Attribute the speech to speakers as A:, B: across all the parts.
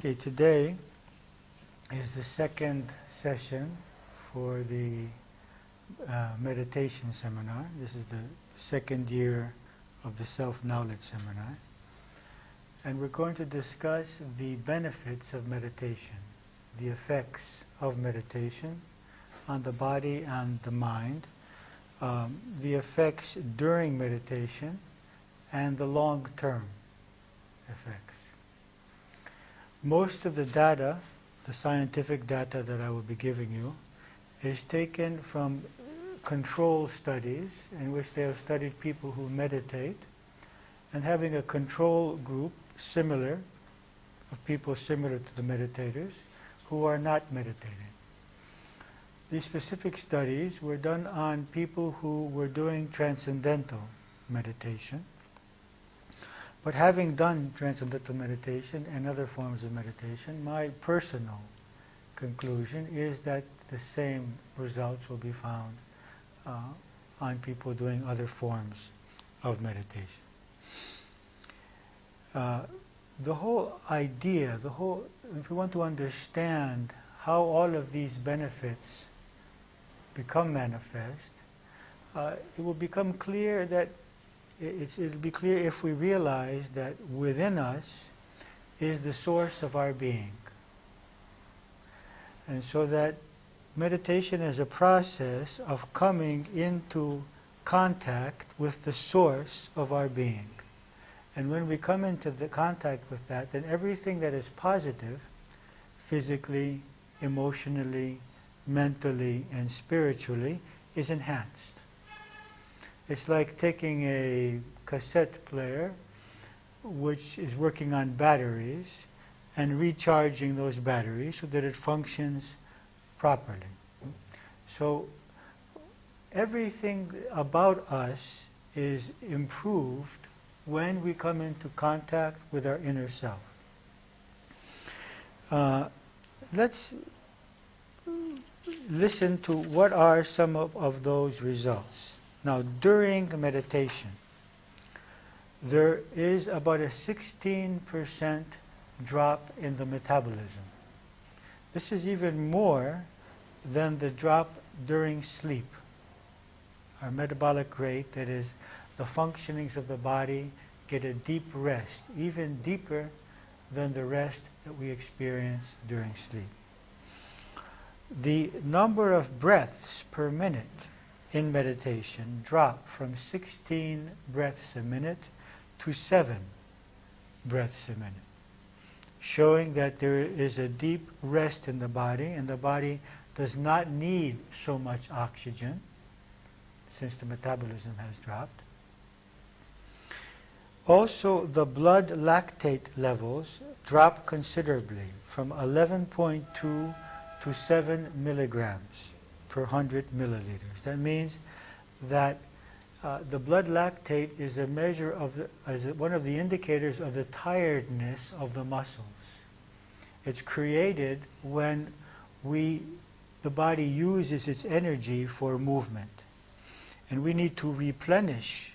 A: Okay, today is the second session for the meditation seminar. This is the second year of the self-knowledge seminar. And we're going to discuss the benefits of meditation, the effects of meditation on the body and the mind, the effects during meditation, and the long-term effects. Most of the data, the scientific data that I will be giving you, is taken from control studies in which they have studied people who meditate and having a control group similar, of people similar to the meditators who are not meditating. These specific studies were done on people who were doing transcendental meditation. But having done transcendental meditation and other forms of meditation, my personal conclusion is that the same results will be found on people doing other forms of meditation. The whole idea, if we want to understand how all of these benefits become manifest, it will become clear that it'll be clear if we realize that within us is the source of our being. And so that meditation is a process of coming into contact with the source of our being. And when we come into the contact with that, then everything that is positive, physically, emotionally, mentally, and spiritually, is enhanced. It's like taking a cassette player which is working on batteries and recharging those batteries so that it functions properly. So everything about us is improved when we come into contact with our inner self. Let's listen to what are some of those results. Now, during meditation, there is about a 16% drop in the metabolism. This is even more than the drop during sleep. Our metabolic rate, that is, the functionings of the body, get a deep rest, even deeper than the rest that we experience during sleep. The number of breaths per minute in meditation drop from 16 breaths a minute to 7 breaths a minute, showing that there is a deep rest in the body, and the body does not need so much oxygen since the metabolism has dropped. Also, the blood lactate levels drop considerably from 11.2 to 7 milligrams per 100 milliliters. That means that the blood lactate is a measure of one of the indicators of the tiredness of the muscles. It's created when the body uses its energy for movement, and we need to replenish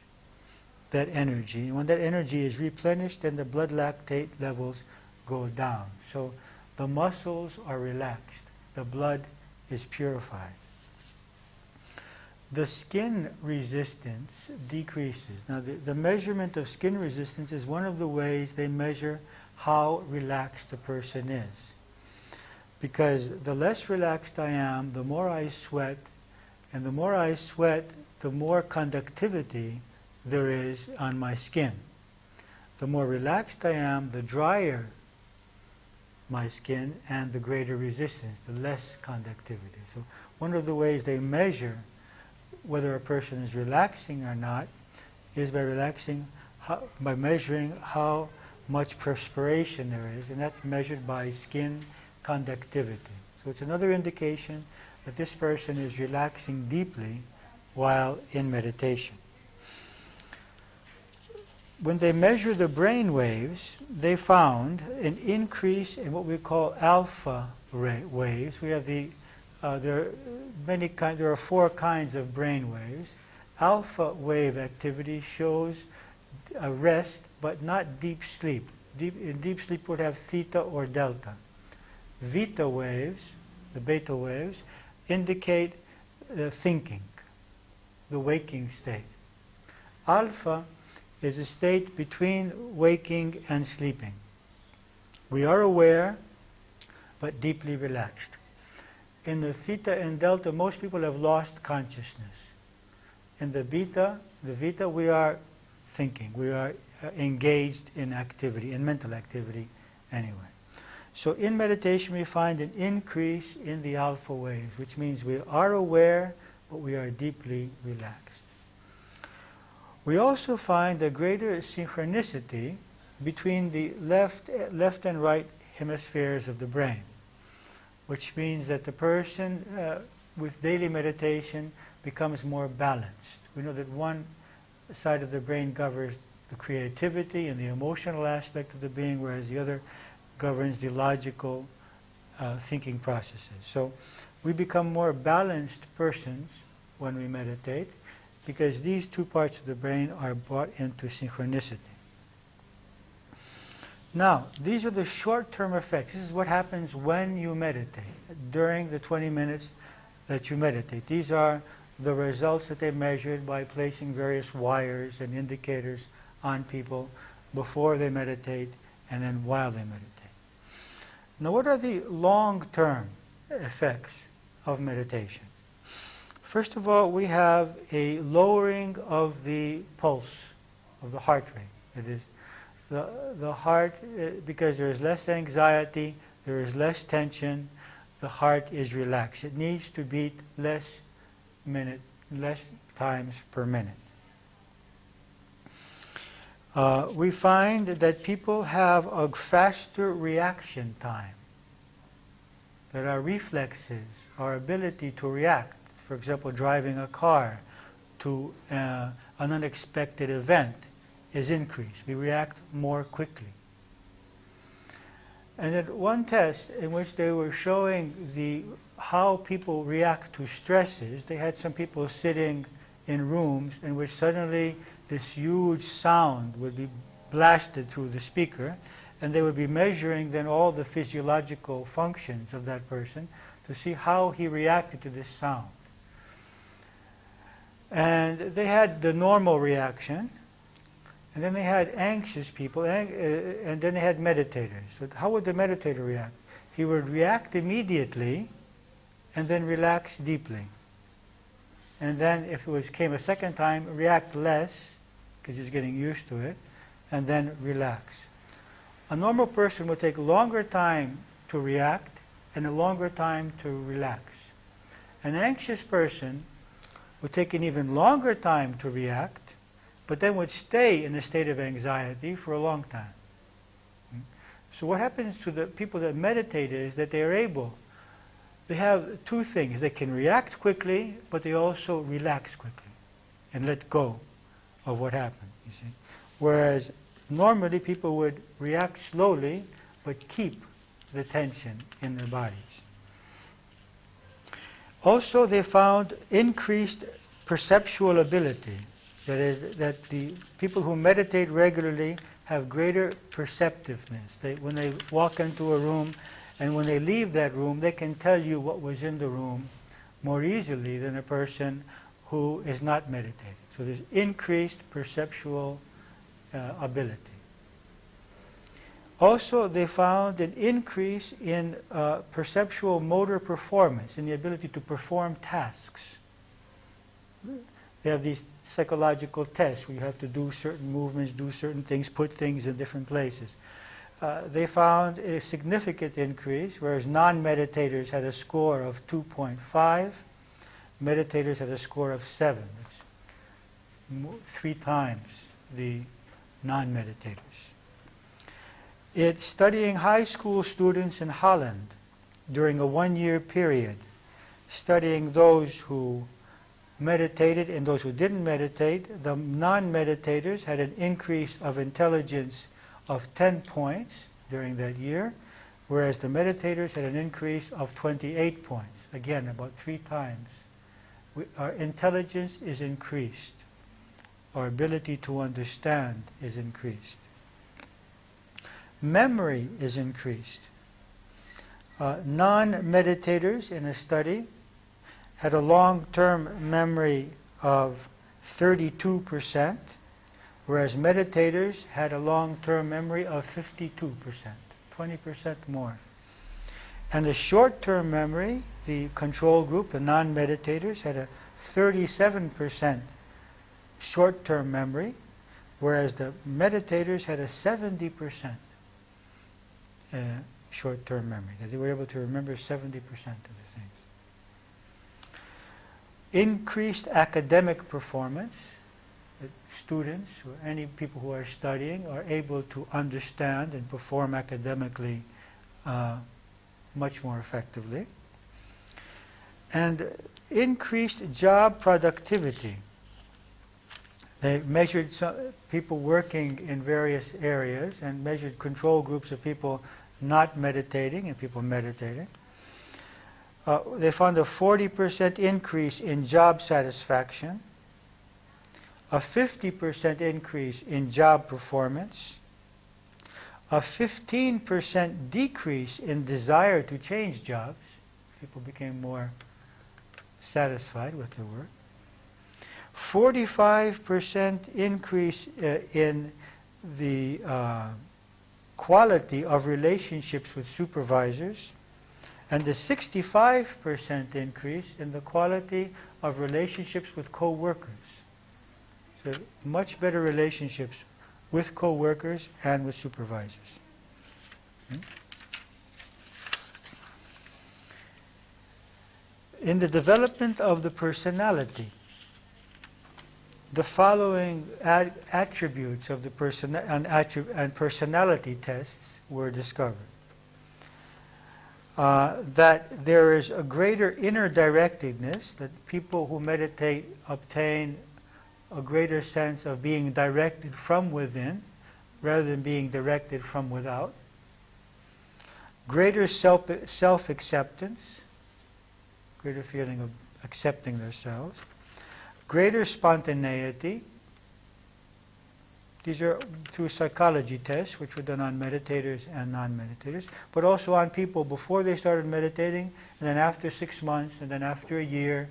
A: that energy. And when that energy is replenished, then the blood lactate levels go down. So the muscles are relaxed, the blood is purified. The skin resistance decreases. Now, the measurement of skin resistance is one of the ways they measure how relaxed a person is. Because the less relaxed I am, the more I sweat, and the more I sweat, the more conductivity there is on my skin. The more relaxed I am, the drier my skin, and the greater resistance, the less conductivity. So one of the ways they measure whether a person is relaxing or not is by measuring how much perspiration there is, and that's measured by skin conductivity. So it's another indication that this person is relaxing deeply while in meditation. When they measure the brain waves, they found an increase in what we call alpha waves. We have there are 4 kinds of brain waves. Alpha wave activity shows a rest but not deep sleep. In deep sleep would have theta or delta. Veta waves, the beta waves, indicate thinking, the waking state. Alpha is a state between waking and sleeping. We are aware, but deeply relaxed. In the theta and delta, most people have lost consciousness. In the beta, we are thinking. We are engaged in activity, in mental activity anyway. So in meditation we find an increase in the alpha waves, which means we are aware, but we are deeply relaxed. We also find a greater synchronicity between the left and right hemispheres of the brain, which means that the person with daily meditation becomes more balanced. We know that one side of the brain governs the creativity and the emotional aspect of the being, whereas the other governs the logical thinking processes. So we become more balanced persons when we meditate, because these two parts of the brain are brought into synchronicity. Now, these are the short-term effects. This is what happens when you meditate, during the 20 minutes that you meditate. These are the results that they measured by placing various wires and indicators on people before they meditate and then while they meditate. Now, what are the long-term effects of meditation? First of all, we have a lowering of the pulse, of the heart rate. It is the heart, because there is less anxiety, there is less tension, the heart is relaxed. It needs to beat less times per minute. We find that people have a faster reaction time, that our reflexes, our ability to react, for example, driving a car to an unexpected event, is increased. We react more quickly. And at one test in which they were showing how people react to stresses, they had some people sitting in rooms in which suddenly this huge sound would be blasted through the speaker, and they would be measuring then all the physiological functions of that person to see how he reacted to this sound. And they had the normal reaction, and then they had anxious people, and then they had meditators. So how would the meditator react? He would react immediately and then relax deeply. And then if it came a second time, react less, because he's getting used to it, and then relax. A normal person would take longer time to react and a longer time to relax. An anxious person would take an even longer time to react, but then would stay in a state of anxiety for a long time. So what happens to the people that meditate is that they have two things. They can react quickly, but they also relax quickly and let go of what happened, you see. Whereas normally people would react slowly, but keep the tension in their bodies. Also, they found increased perceptual ability. That is, that the people who meditate regularly have greater perceptiveness. When they walk into a room and when they leave that room, they can tell you what was in the room more easily than a person who is not meditating. So there's increased perceptual ability. Also, they found an increase in perceptual motor performance, in the ability to perform tasks. They have these psychological tests where you have to do certain movements, do certain things, put things in different places. They found a significant increase, whereas non-meditators had a score of 2.5, meditators had a score of 7. It's 3 times the non-meditators. It's studying high school students in Holland during a 1-year period, studying those who meditated and those who didn't meditate. The non-meditators had an increase of intelligence of 10 points during that year, whereas the meditators had an increase of 28 points. Again, about 3 times. Our intelligence is increased. Our ability to understand is increased. Memory is increased. Non-meditators in a study had a long-term memory of 32%, whereas meditators had a long-term memory of 52%, 20% more. And the short-term memory, the control group, the non-meditators, had a 37% short-term memory, whereas the meditators had a 70% short-term memory. That they were able to remember 70% of the things. Increased academic performance. That students or any people who are studying are able to understand and perform academically much more effectively. And increased job productivity. They measured people working in various areas and measured control groups of people not meditating and people meditating. They found a 40% increase in job satisfaction, a 50% increase in job performance, a 15% decrease in desire to change jobs. People became more satisfied with their work. 45% increase in the quality of relationships with supervisors, and a 65% increase in the quality of relationships with co-workers. So much better relationships with co-workers and with supervisors. In the development of the personality, the following attributes of the personality tests were discovered. That there is a greater inner directedness, that people who meditate obtain a greater sense of being directed from within rather than being directed from without. Greater self-acceptance, greater feeling of accepting themselves. Greater spontaneity. These are through psychology tests, which were done on meditators and non-meditators, but also on people before they started meditating, and then after 6 months, and then after a year.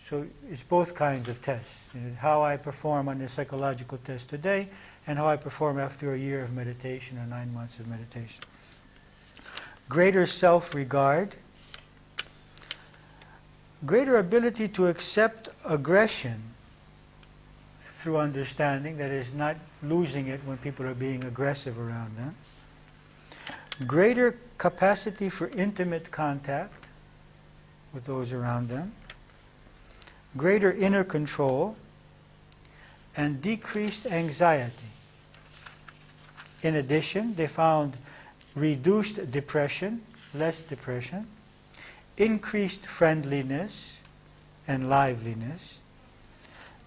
A: So it's both kinds of tests. How I perform on the psychological test today, and how I perform after a year of meditation or 9 months of meditation. Greater self-regard. Greater ability to accept aggression through understanding, that is, not losing it when people are being aggressive around them. Greater capacity for intimate contact with those around them. Greater inner control, and decreased anxiety. In addition, they found reduced depression, less depression, increased friendliness and liveliness,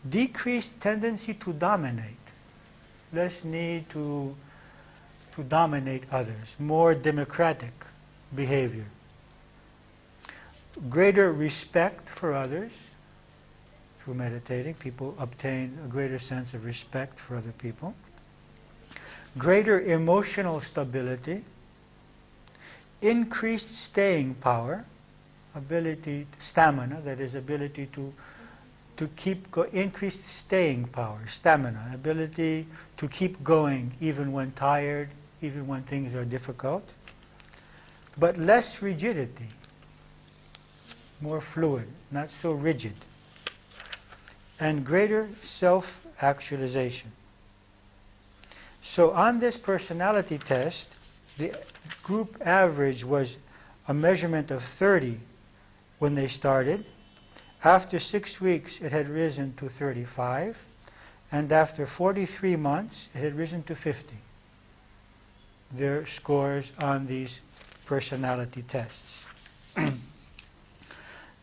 A: decreased tendency to dominate, less need to dominate others, more democratic behavior, greater respect for others. Through meditating, people obtain a greater sense of respect for other people, greater emotional stability, increased staying power, stamina, that is, ability to increased staying power, stamina, ability to keep going even when tired, even when things are difficult, but less rigidity, more fluid, not so rigid, and greater self-actualization. So on this personality test, the group average was a measurement of 30 when they started. After 6 weeks, it had risen to 35, and after 43 months, it had risen to 50. Their scores on these personality tests.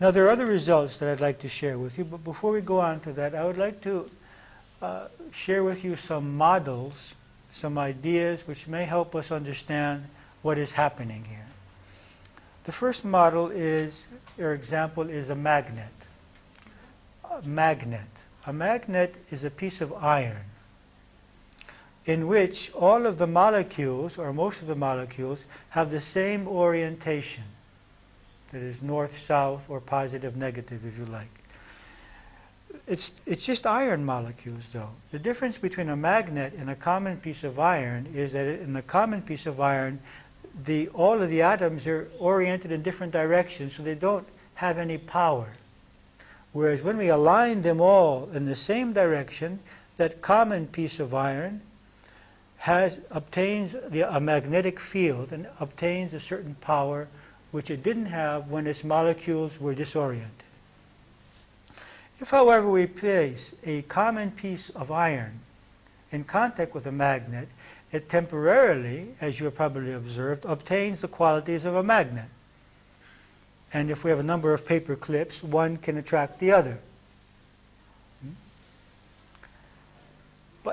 A: Now, there are other results that I'd like to share with you, but before we go on to that, I would like to share with you some models, some ideas which may help us understand what is happening here. The first model is, or example, is a magnet. A magnet is a piece of iron. in which all of the molecules, or most of the molecules, have the same orientation. That is north-south or positive-negative, if you like. It's just iron molecules, though. The difference between a magnet and a common piece of iron is that in the common piece of iron, all of the atoms are oriented in different directions, so they don't have any power. Whereas when we align them all in the same direction, that common piece of iron obtains a magnetic field and obtains a certain power which it didn't have when its molecules were disoriented. If, however, we place a common piece of iron in contact with a magnet, it temporarily, as you have probably observed, obtains the qualities of a magnet. And if we have a number of paper clips, one can attract the other.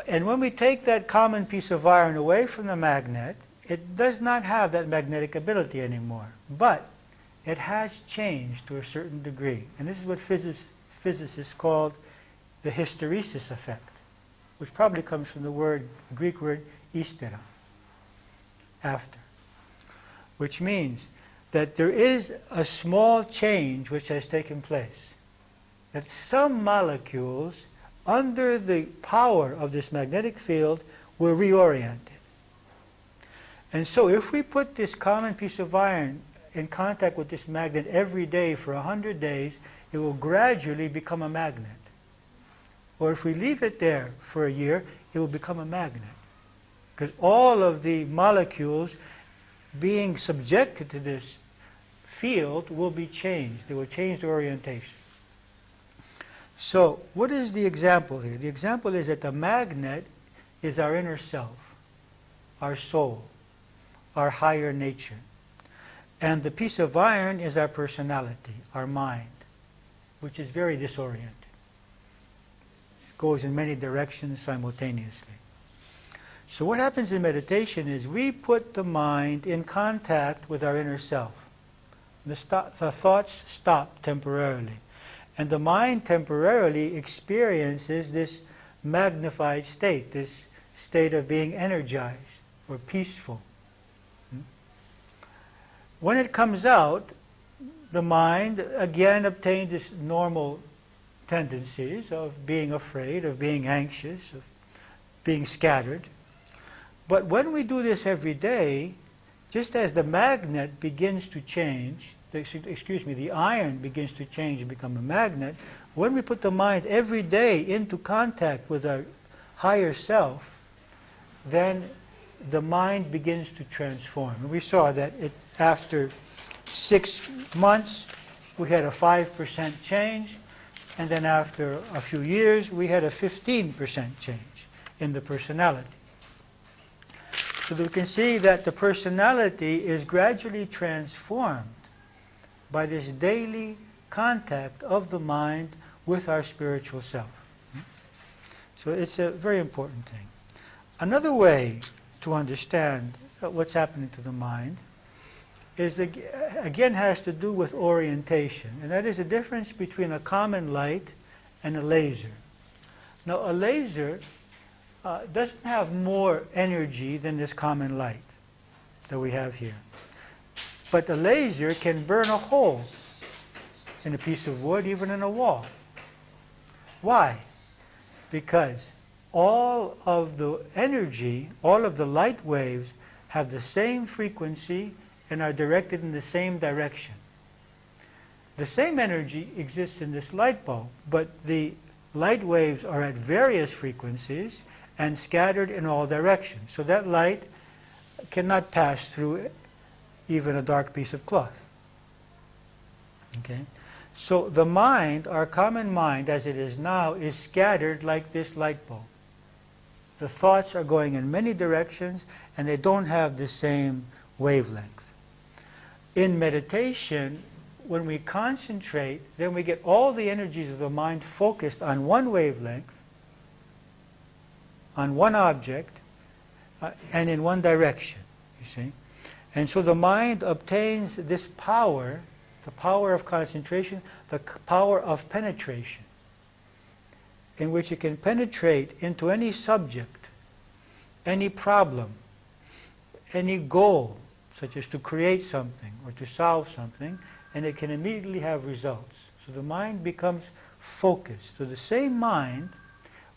A: And when we take that common piece of iron away from the magnet, it does not have that magnetic ability anymore. But it has changed to a certain degree. And this is what physicists call the hysteresis effect, which probably comes from the Greek word ύστερα, after, which means that there is a small change which has taken place. That some molecules, under the power of this magnetic field, were reoriented. And so if we put this common piece of iron in contact with this magnet every day for 100 days, it will gradually become a magnet. Or if we leave it there for a year, it will become a magnet. Because all of the molecules being subjected to this field will be changed. They will change their orientation. So, what is the example here? The example is that the magnet is our inner self, our soul, our higher nature. And the piece of iron is our personality, our mind, which is very disoriented. It goes in many directions simultaneously. So what happens in meditation is we put the mind in contact with our inner self. The thoughts stop temporarily. And the mind temporarily experiences this magnified state, this state of being energized or peaceful. When it comes out, the mind again obtains its normal tendencies of being afraid, of being anxious, of being scattered. But when we do this every day, just as the magnet begins to change, the iron begins to change and become a magnet, when we put the mind every day into contact with our higher self, then the mind begins to transform. And we saw that after 6 months, we had a 5% change, and then after a few years, we had a 15% change in the personality. So that we can see that the personality is gradually transformed by this daily contact of the mind with our spiritual self. So it's a very important thing. Another way to understand what's happening to the mind is, again, has to do with orientation. And that is the difference between a common light and a laser. Now, a laser doesn't have more energy than this common light that we have here. But the laser can burn a hole in a piece of wood, even in a wall. Why? Because all of the energy, all of the light waves have the same frequency and are directed in the same direction. The same energy exists in this light bulb, but the light waves are at various frequencies and scattered in all directions. So that light cannot pass through even a dark piece of cloth. Okay? So the mind, our common mind as it is now, is scattered like this light bulb. The thoughts are going in many directions and they don't have the same wavelength. In meditation, when we concentrate, then we get all the energies of the mind focused on one wavelength, on one object, and in one direction, you see. And so the mind obtains this power, the power of concentration, the power of penetration, in which it can penetrate into any subject any problem, any goal, such as to create something or to solve something, and it can immediately have results. So the mind becomes focused. So the same mind,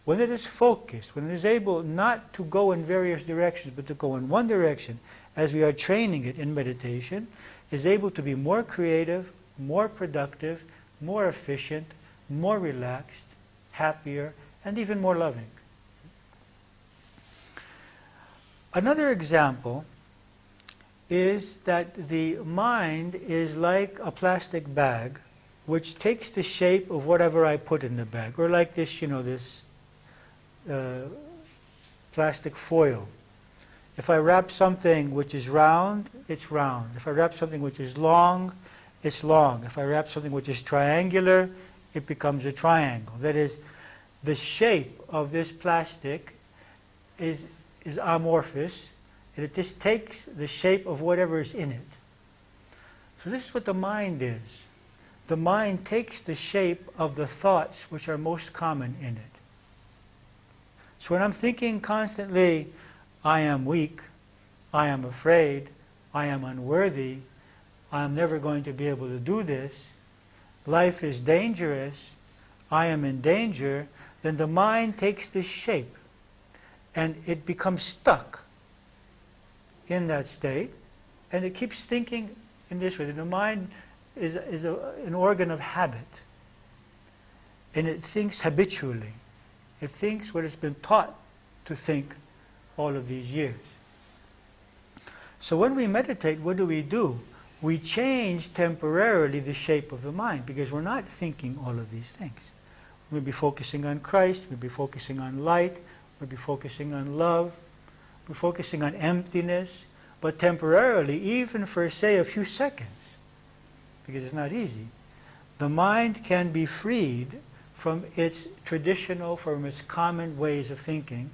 A: when it is focused, when it is able not to go in various directions, but to go in one direction, as we are training it in meditation, is able to be more creative, more productive, more efficient, more relaxed, happier, and even more loving. Another example is that the mind is like a plastic bag which takes the shape of whatever I put in the bag, or like this, this plastic foil. If I wrap something which is round, it's round. If I wrap something which is long, it's long. If I wrap something which is triangular, it becomes a triangle. That is, the shape of this plastic is amorphous, and it just takes the shape of whatever is in it. So this is what the mind is. The mind takes the shape of the thoughts which are most common in it. So when I'm thinking constantly, I am weak, I am afraid, I am unworthy, I am never going to be able to do this, life is dangerous, I am in danger, then the mind takes this shape and it becomes stuck in that state, and it keeps thinking in this way. The mind is an organ of habit, and it thinks habitually. It thinks what it's been taught to think all of these years. So when we meditate, what do? We change temporarily the shape of the mind, because we're not thinking all of these things. We'll be focusing on Christ, we'll be focusing on light, we'll be focusing on love, we're focusing on emptiness, but temporarily, even for, say, a few seconds, because it's not easy, the mind can be freed from its traditional, from its common ways of thinking,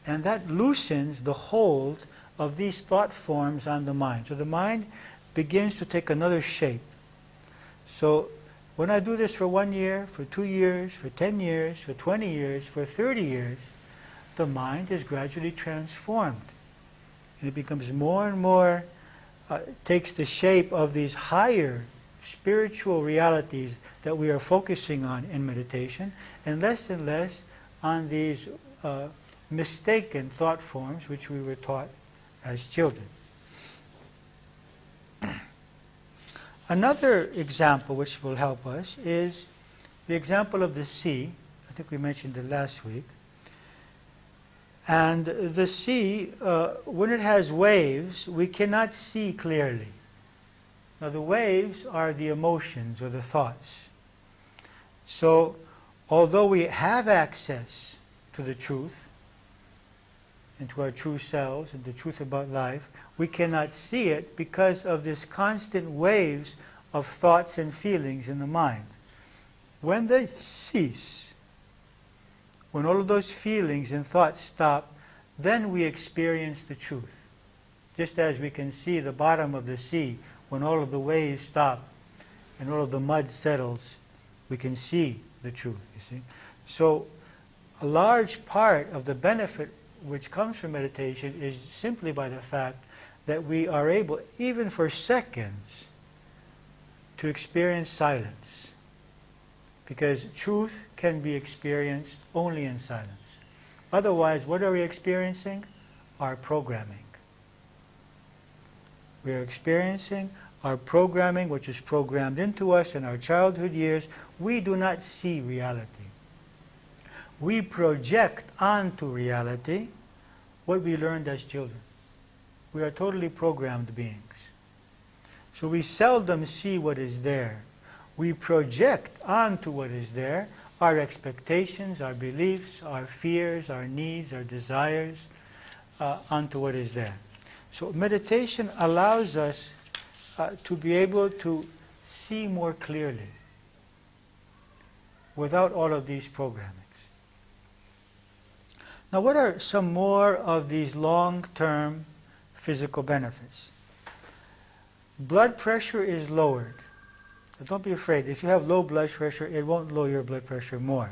A: and that loosens the hold of these thought forms on the mind. So the mind begins to take another shape. So when I do this for 1 year, for 2 years, for 10 years, for 20 years, for 30 years, the mind is gradually transformed. And it becomes more and more, takes the shape of these higher spiritual realities that we are focusing on in meditation, and less on these mistaken thought forms which we were taught as children. Another example which will help us is the example of the sea. I think we mentioned it last week. And the sea, when it has waves, we cannot see clearly. Now the waves are the emotions or the thoughts. So although we have access to the truth, and to our true selves and the truth about life, we cannot see it because of this constant waves of thoughts and feelings in the mind. When they cease, when all of those feelings and thoughts stop, then we experience the truth. Just as we can see the bottom of the sea, when all of the waves stop and all of the mud settles, we can see the truth, you see. So a large part of the benefit which comes from meditation is simply by the fact that we are able, even for seconds, to experience silence. Because truth can be experienced only in silence. Otherwise, what are we experiencing? Our programming. We are experiencing our programming, which is programmed into us in our childhood years. We do not see reality. We project onto reality what we learned as children. We are totally programmed beings. So we seldom see what is there. We project onto what is there our expectations, our beliefs, our fears, our needs, our desires, onto what is there. So meditation allows us to be able to see more clearly without all of these programmings. Now, what are some more of these long-term physical benefits? Blood pressure is lowered. So don't be afraid. If you have low blood pressure, it won't lower your blood pressure more.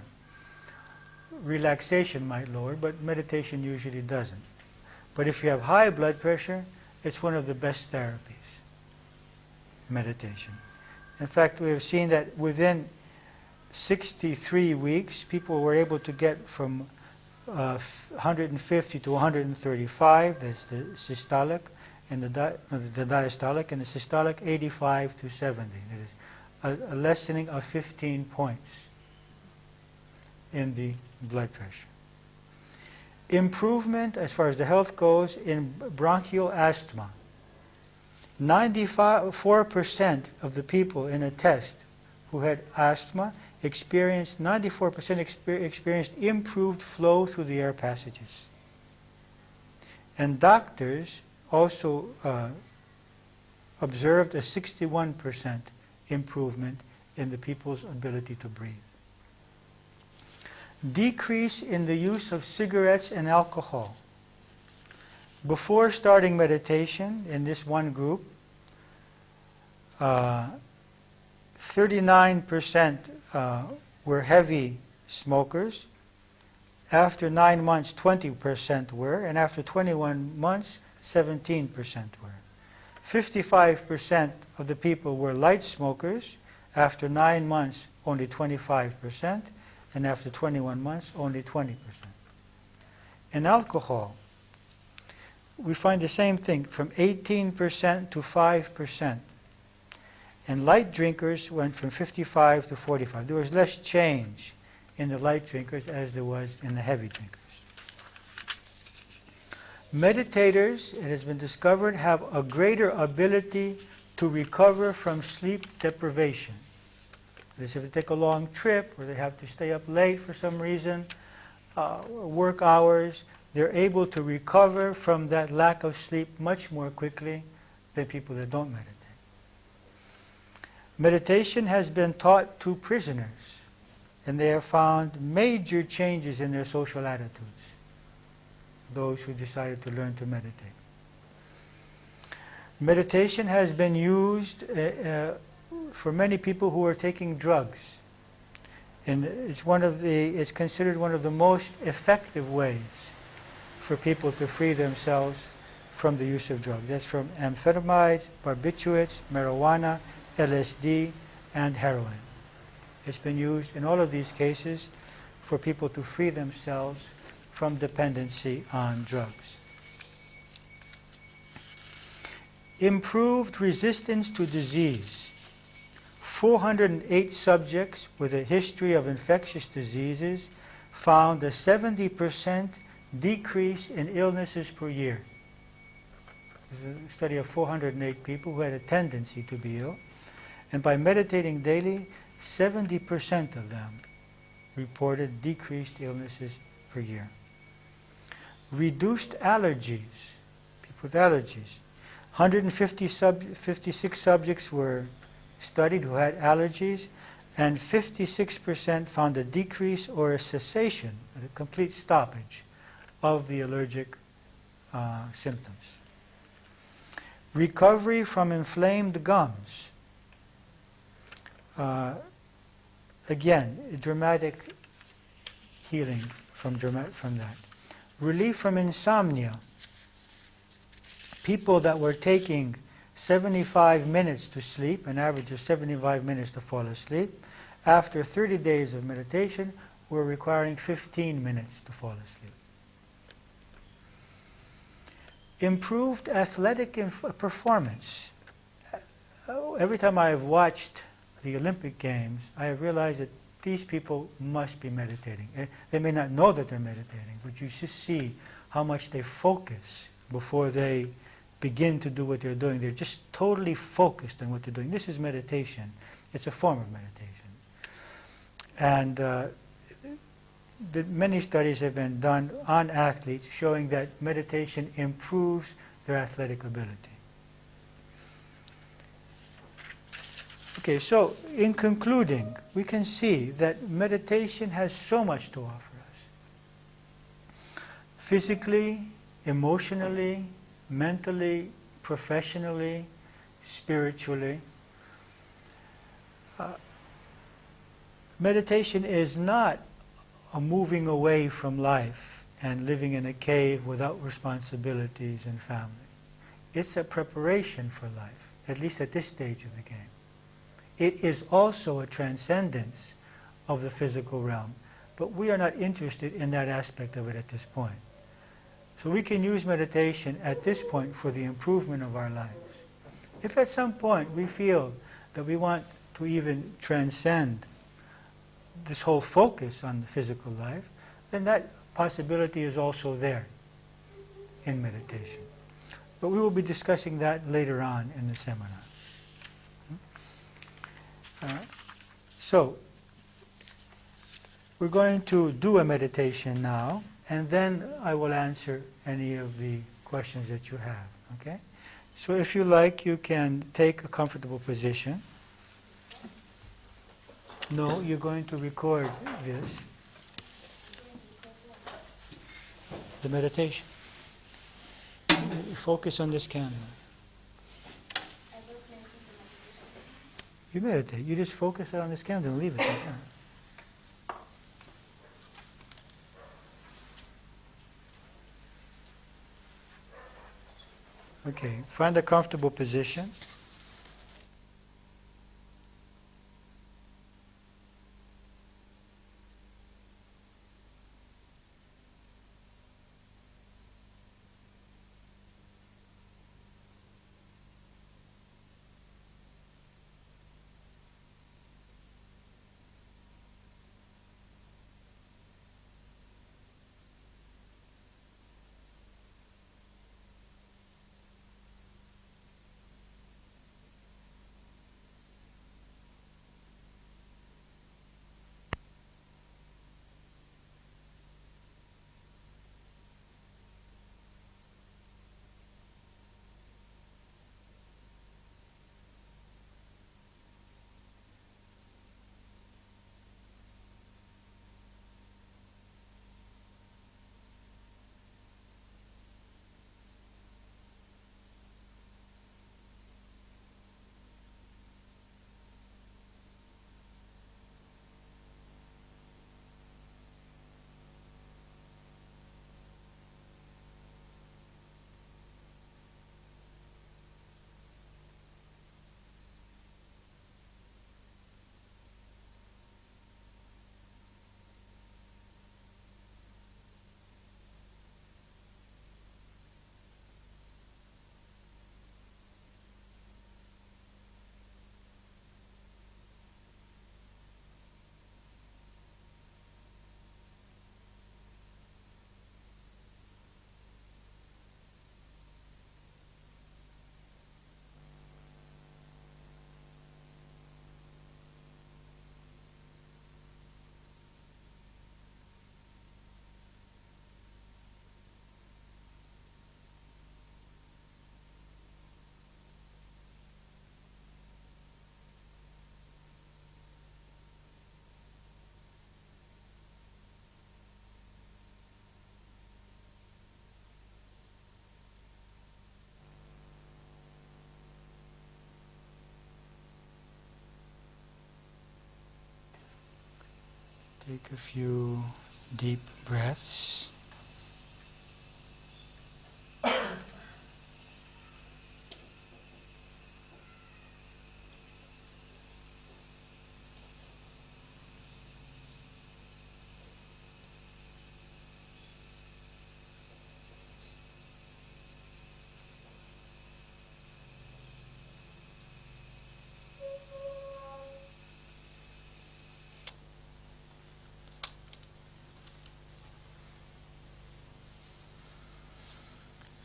A: Relaxation might lower, but meditation usually doesn't. But if you have high blood pressure, it's one of the best therapies, meditation. In fact, we have seen that within 63 weeks, people were able to get from 150 to 135, that's the systolic, and the diastolic, and the systolic 85 to 70. That is a lessening of 15 points in the blood pressure. Improvement, as far as the health goes, in bronchial asthma. 94% of the people in a test who had asthma experienced improved flow through the air passages. And doctors also observed a 61% improvement in the people's ability to breathe. Decrease in the use of cigarettes and alcohol. Before starting meditation in this one group, 39% were heavy smokers. After 9 months, 20% were, and after 21 months, 17% were. 55% of the people were light smokers. After 9 months, only 25%, and after 21 months, only 20%. In alcohol, we find the same thing, from 18% to 5%. And light drinkers went from 55 to 45. There was less change in the light drinkers as there was in the heavy drinkers. Meditators, it has been discovered, have a greater ability to recover from sleep deprivation. That is, if they take a long trip or they have to stay up late for some reason, work hours, they're able to recover from that lack of sleep much more quickly than people that don't meditate. Meditation has been taught to prisoners, and they have found major changes in their social attitudes, those who decided to learn to meditate. Meditation has been used for many people who are taking drugs, and it's considered one of the most effective ways for people to free themselves from the use of drugs. That's from amphetamines, barbiturates, marijuana, LSD, and heroin. It's been used in all of these cases for people to free themselves from dependency on drugs. Improved resistance to disease. 408 subjects with a history of infectious diseases found a 70% decrease in illnesses per year. This is a study of 408 people who had a tendency to be ill. And by meditating daily, 70% of them reported decreased illnesses per year. Reduced allergies, people with allergies. 156 subjects were studied who had allergies, and 56% found a decrease or a cessation, a complete stoppage of the allergic symptoms. Recovery from inflamed gums. Again, dramatic healing from that. Relief from insomnia. People that were taking 75 minutes to sleep, an average of 75 minutes to fall asleep, after 30 days of meditation were requiring 15 minutes to fall asleep. Improved athletic performance. Every time I have watched the Olympic Games, I have realized that these people must be meditating. They may not know that they're meditating, but you should see how much they focus before they begin to do what they're doing. They're just totally focused on what they're doing. This is meditation. It's a form of meditation. And many studies have been done on athletes showing that meditation improves their athletic ability. Okay, so in concluding, we can see that meditation has so much to offer us. Physically, emotionally, mentally, professionally, spiritually. Meditation is not a moving away from life and living in a cave without responsibilities and family. It's a preparation for life, at least at this stage of the game. It is also a transcendence of the physical realm, but we are not interested in that aspect of it at this point. So we can use meditation at this point for the improvement of our lives. If at some point we feel that we want to even transcend this whole focus on the physical life, then that possibility is also there in meditation. But we will be discussing that later on in the seminar. So, we're going to do a meditation now, and then I will answer any of the questions that you have. Okay? So if you like, you can take a comfortable position. No, you're going to record this. The meditation. You focus on this candle. You meditate. You just focus on this candle and leave it like that. Okay, find a comfortable position. Take a few deep breaths.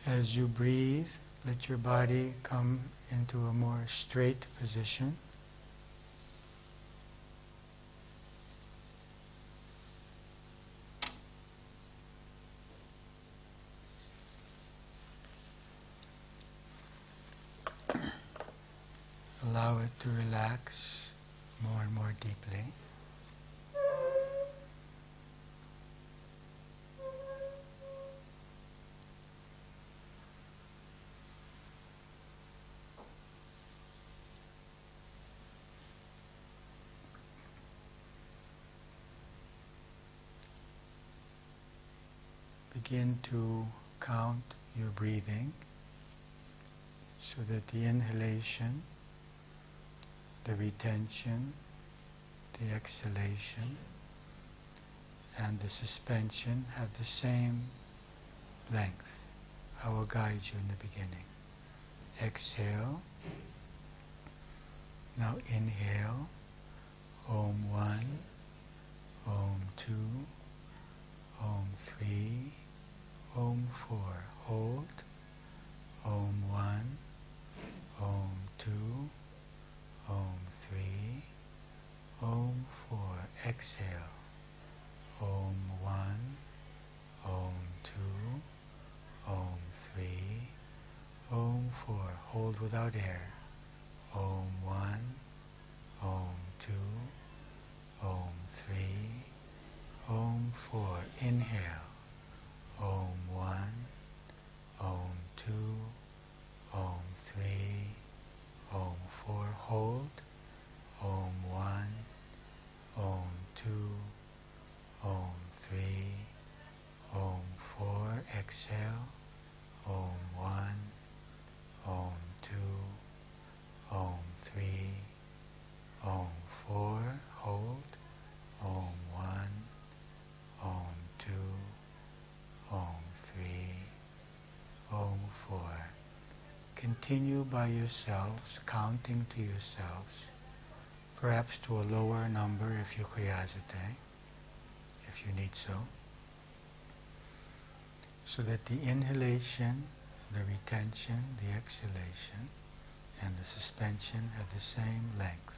A: As you breathe, let your body come into a more straight position. Allow it to relax more and more deeply. begin to count your breathing so that the inhalation, the retention, the exhalation, and the suspension have the same length. I will guide you in the beginning. Exhale. Now inhale. Om 1, Om 2, Om 3, Om 4. Hold. Om 1, Om 2, Om 3, Om 4. Exhale. Om 1, Om 2, Om 3, Om 4. Hold without air. Om 1, Om 2, Om 3, Om 4. Inhale. Om 1, Om 2, Om 3, Om 4. Hold. Om 1, Om 2, Om 3, Om 4. Exhale. Om 1, Om 2, Om 3, Om 4. Hold. Om 1, Om 2, Om 3, Om 4. Continue by yourselves, counting to yourselves, perhaps to a lower number if you kriyasate, if you need so that the inhalation, the retention, the exhalation, and the suspension have the same length.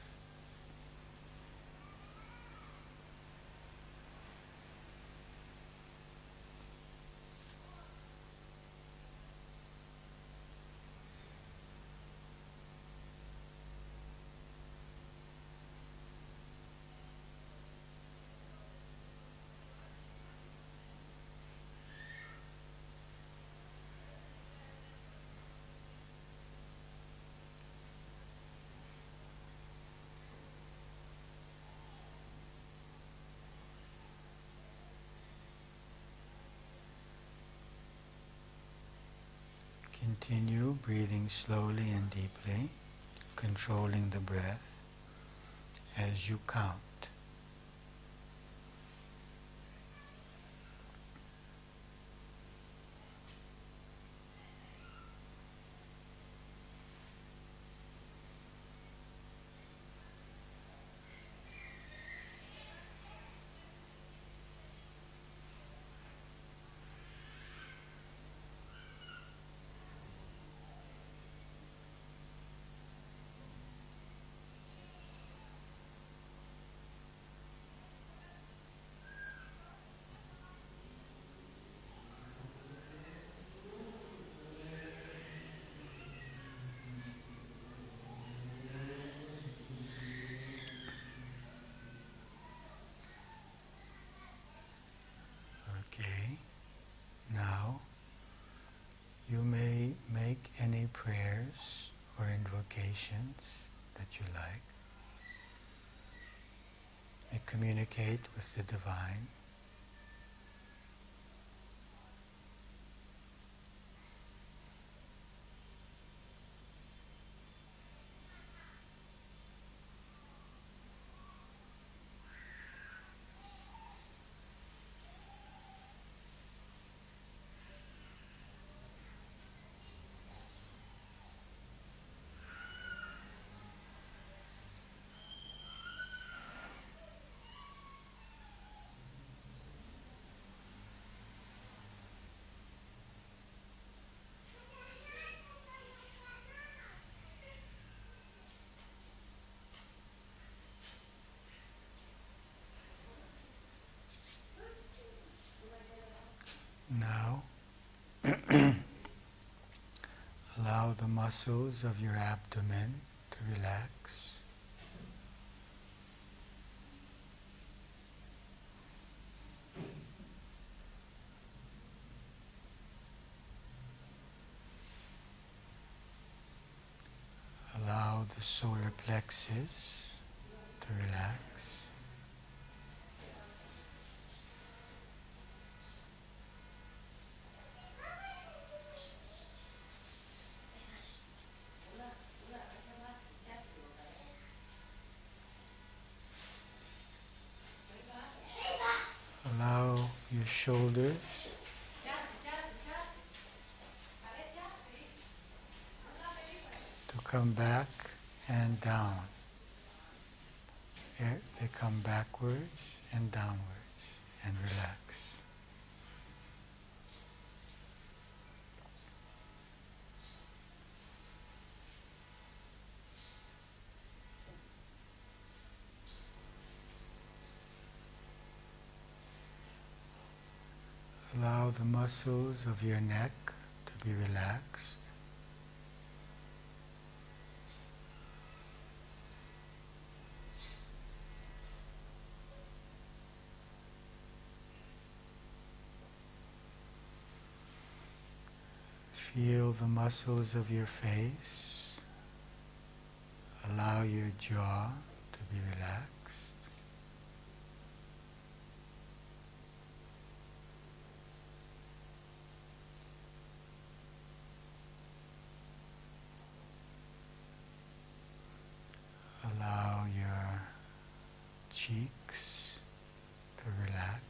A: Continue breathing slowly and deeply, controlling the breath as you count. Okay, now you may make any prayers or invocations that you like. You communicate with the divine. Now, allow the muscles of your abdomen to relax. Allow the solar plexus to relax. shoulders. To come back and down. They come backwards and downwards and relax. Allow the muscles of your neck to be relaxed. Feel the muscles of your face. Allow your jaw to be relaxed. Allow your cheeks to relax.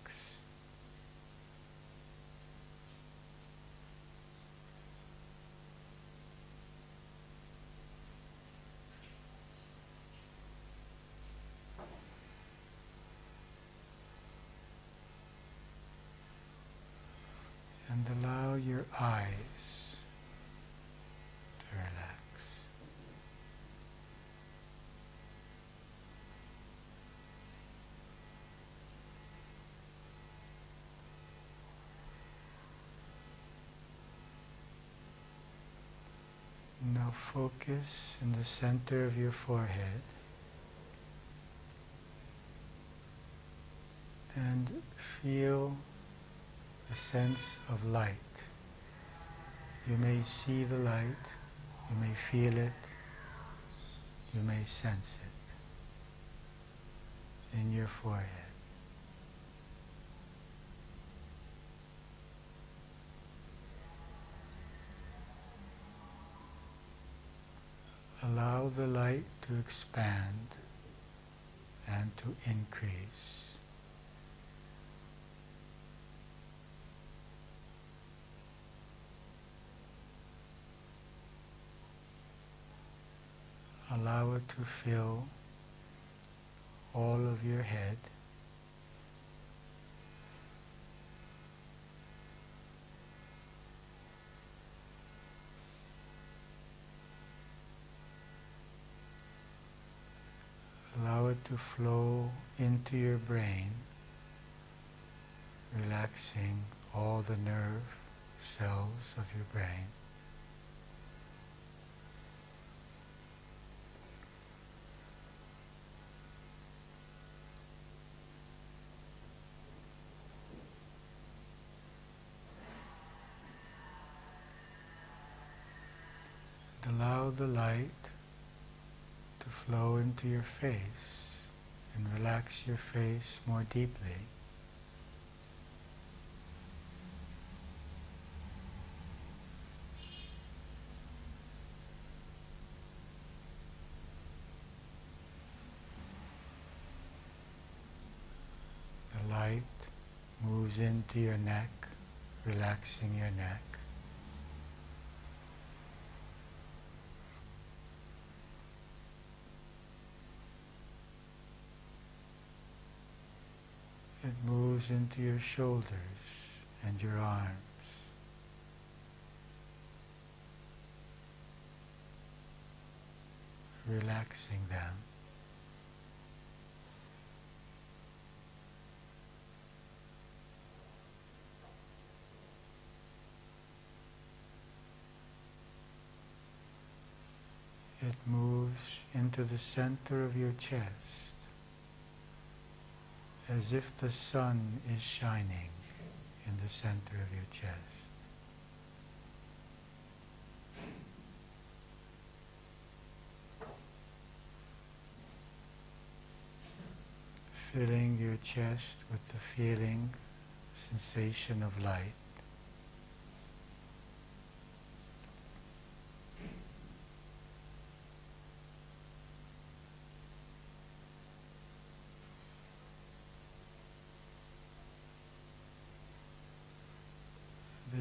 A: And allow your eyes to relax. Now focus in the center of your forehead and feel the sense of light. You may see the light, you may feel it, you may sense it in your forehead. Allow the light to expand and to increase. Allow it to fill all of your head. Allow it to flow into your brain, relaxing all the nerve cells of your brain. And allow the light to flow into your face and relax your face more deeply. The light moves into your neck, relaxing your neck. It moves into your shoulders and your arms. Relaxing them. It moves into the center of your chest, as if the sun is shining in the center of your chest. Filling your chest with the feeling, sensation of light.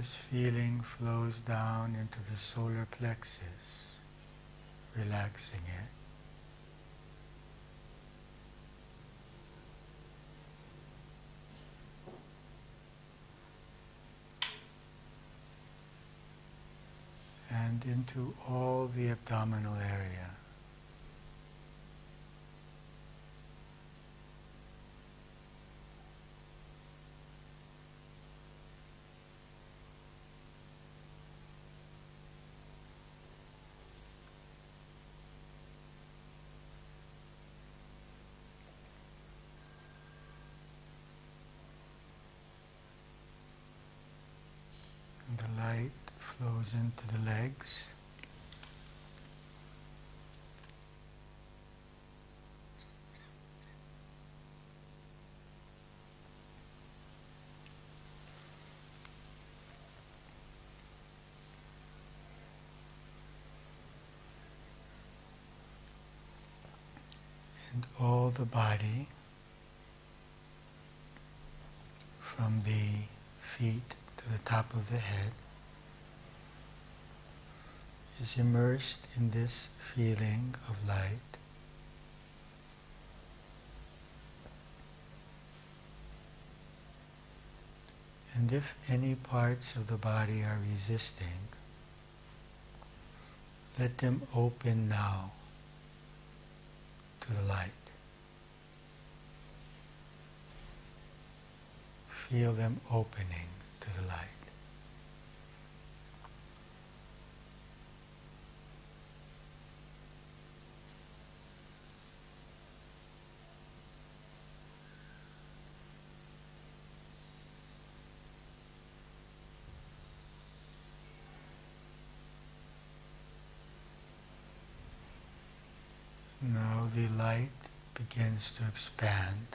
A: this feeling flows down into the solar plexus, relaxing it. And into all the abdominal area. And the light flows into the legs. And all the body, from the feet to the top of the head, is immersed in this feeling of light. And if any parts of the body are resisting, let them open now to the light. Feel them opening to the light. Now the light begins to expand,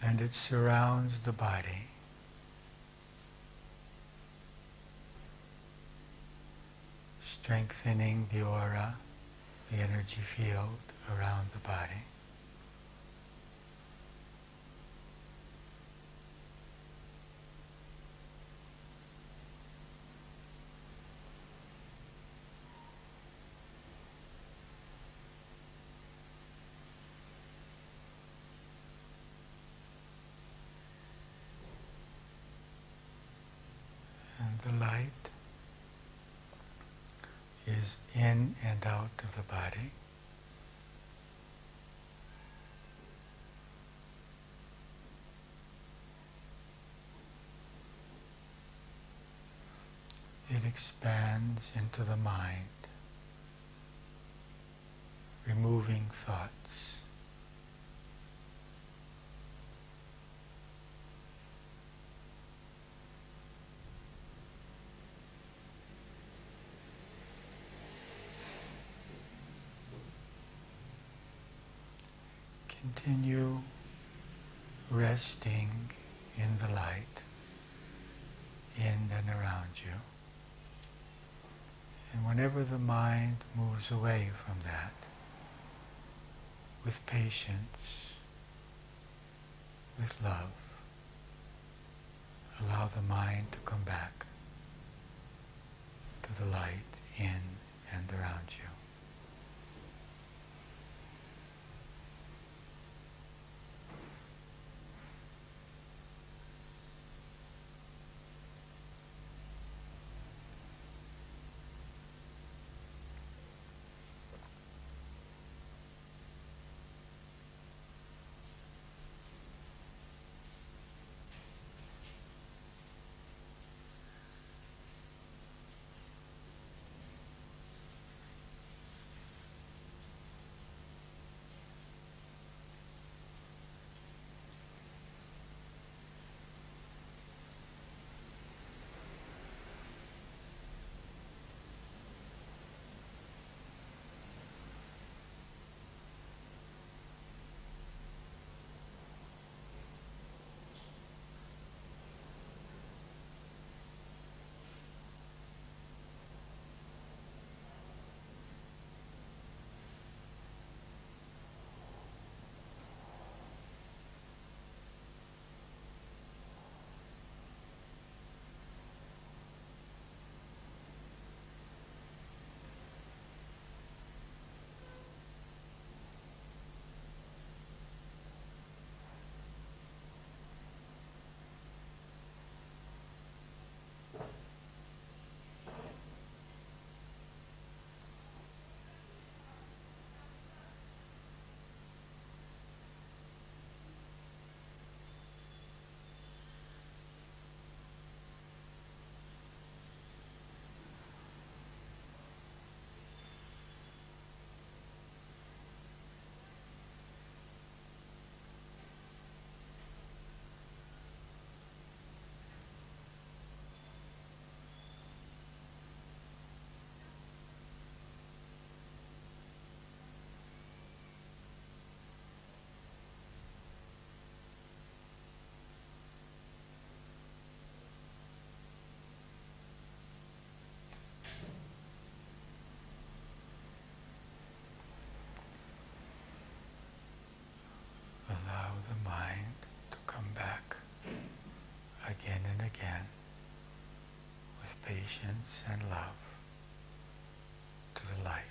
A: and it surrounds the body, strengthening the aura, the energy field around the body. The light is in and out of the body. It expands into the mind, removing thoughts. Continue resting in the light, in and around you. And whenever the mind moves away from that, with patience, with love, allow the mind to come back to the light in and around you. again and again with patience and love to the light.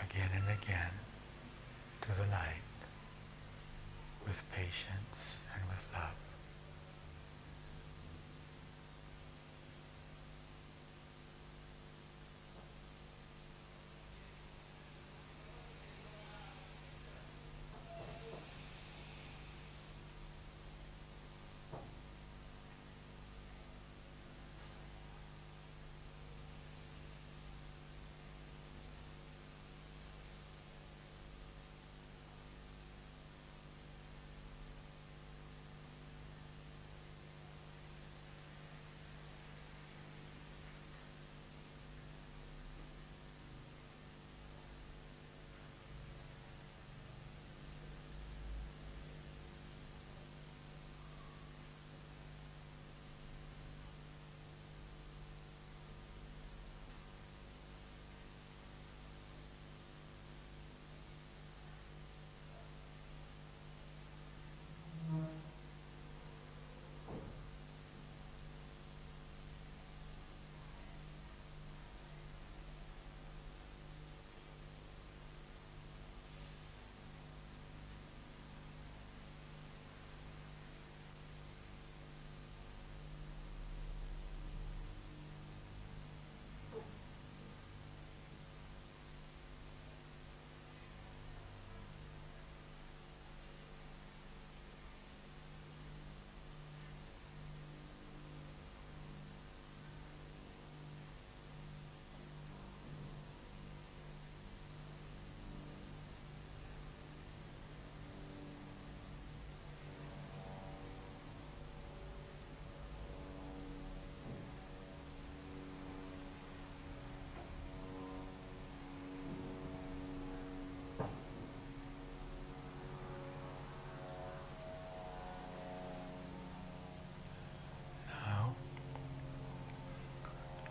A: Again and again to the light with patience and with love.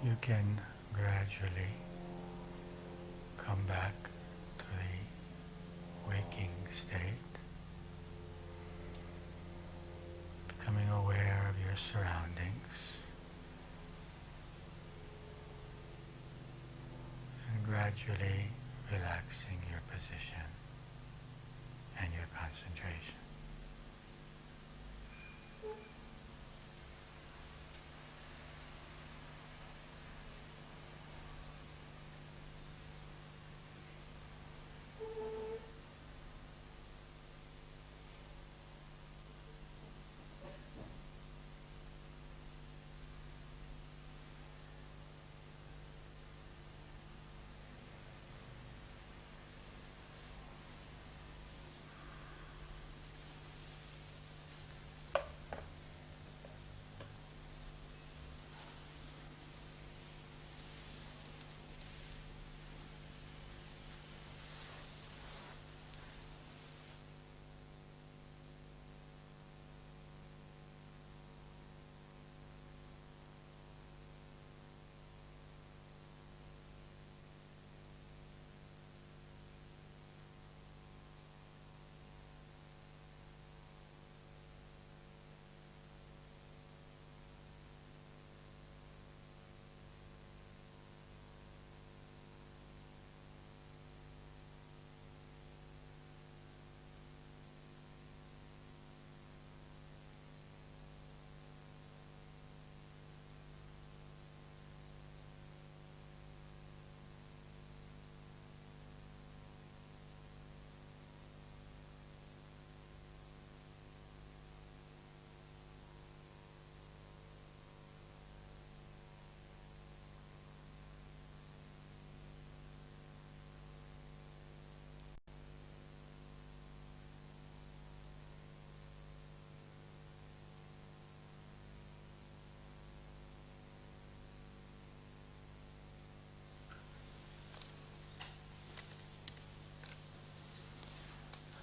A: you can gradually come back to the waking state, becoming aware of your surroundings, and gradually relaxing your position and your concentration.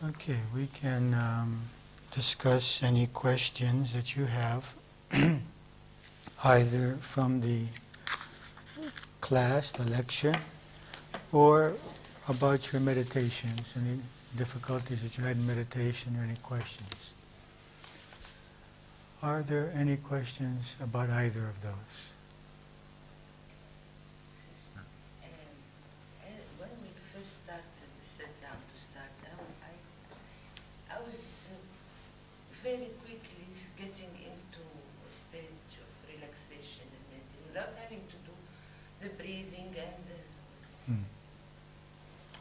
A: Okay, we can discuss any questions that you have, either from the class, the lecture, or about your meditations, any difficulties that you had in meditation, or any questions. Are there any questions about either of those?
B: When we first sat down to start, I was very quickly getting into a stage of relaxation and meditation without having to do the breathing and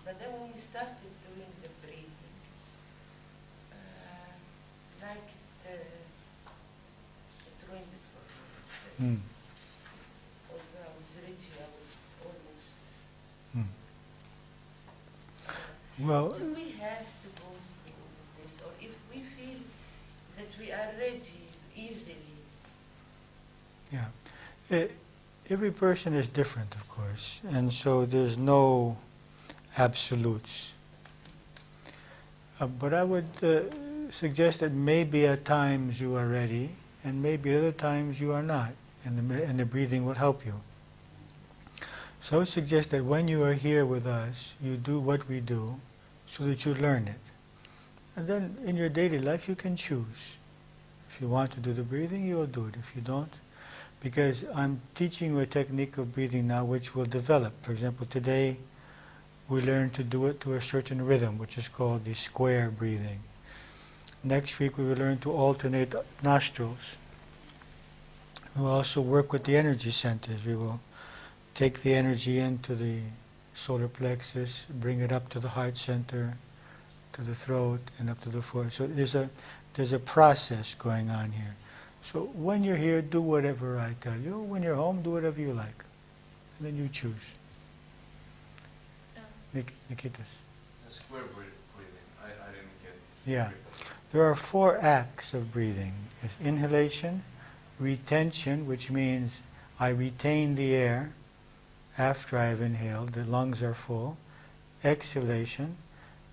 B: but then when we started doing the breathing, like it ruined it for me. Although I was ready, I was almost.
A: Well,
B: Do we have to go through this, or if we feel that we are ready easily?
A: yeah. Every person is different, of course, and so there's no absolutes. But I would suggest that maybe at times you are ready, and maybe other times you are not, and the breathing will help you. So I would suggest that when you are here with us, you do what we do, so that you learn it. And then in your daily life you can choose. If you want to do the breathing, you will do it. If you don't, because I'm teaching you a technique of breathing now which will develop. For example, today we learn to do it to a certain rhythm, which is called the square breathing. Next week we will learn to alternate nostrils. We will also work with the energy centers. We will take the energy into the solar plexus, bring it up to the heart center, to the throat, and up to the forehead. So there's a process going on here. So when you're here, do whatever I tell you. When you're home, do whatever you like. And then you choose. Nikitas.
C: The square breathing, I didn't get it.
A: Yeah. There are 4 acts of breathing. It's inhalation, retention, which means I retain the air after I've inhaled, the lungs are full. Exhalation,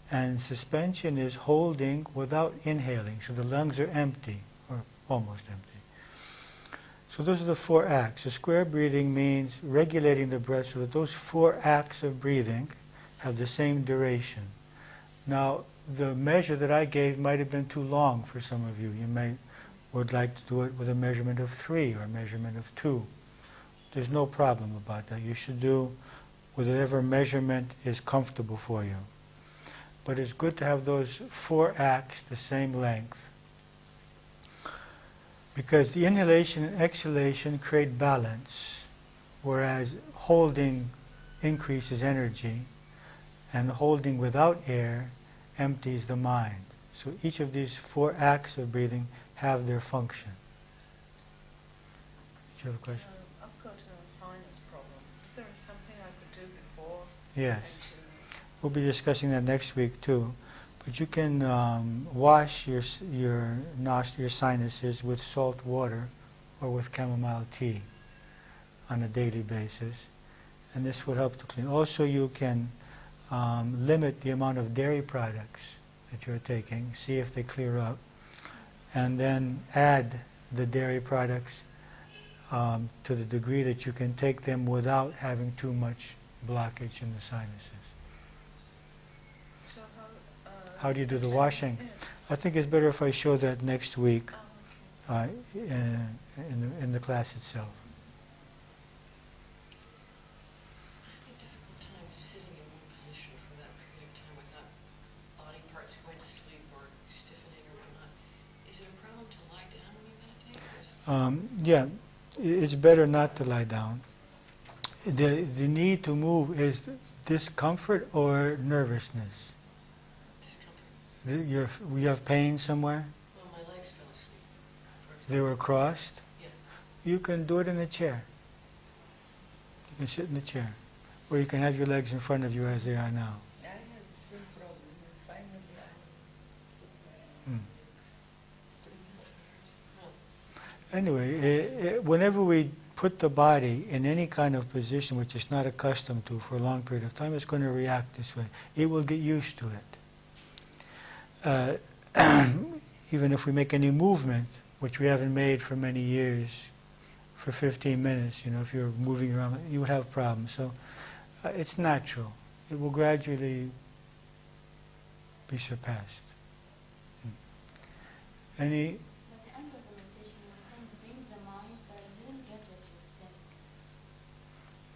A: and suspension is holding without inhaling, so the lungs are empty, or almost empty. So those are the 4 acts. The square breathing means regulating the breath so that those 4 acts of breathing have the same duration. Now, the measure that I gave might have been too long for some of you. You would like to do it with a measurement of 3 or a measurement of 2. There's no problem about that. You should do with whatever measurement is comfortable for you. But it's good to have those 4 acts the same length. Because the inhalation and exhalation create balance, whereas holding increases energy, and holding without air empties the mind. So each of these 4 acts of breathing have their function. Do you have a question?
D: I've got a sinus problem. Is there something I could do before?
A: Yes. We'll be discussing that next week too. But you can wash your sinuses with salt water or with chamomile tea on a daily basis. And this will help to clean. Also, you can limit the amount of dairy products that you're taking, see if they clear up, and then add the dairy products to the degree that you can take them without having too much blockage in the sinuses.
D: So
A: how do you do the washing? I think it's better if I show that next week in the class itself. Yeah, it's better not to lie down. The need to move is discomfort or nervousness?
B: Discomfort.
A: You have pain somewhere?
B: Well, my legs fell asleep.
A: They were crossed?
B: Yeah.
A: You can do it in a chair. You can sit in a chair. Or you can have your legs in front of you as they are now.
B: I have the same problem. Finally,
A: Anyway, whenever we put the body in any kind of position which it's not accustomed to for a long period of time, it's going to react this way. It will get used to it. Even if we make any movement, which we haven't made for many years, for 15 minutes, if you're moving around, you would have problems. So it's natural. It will gradually be surpassed. Any?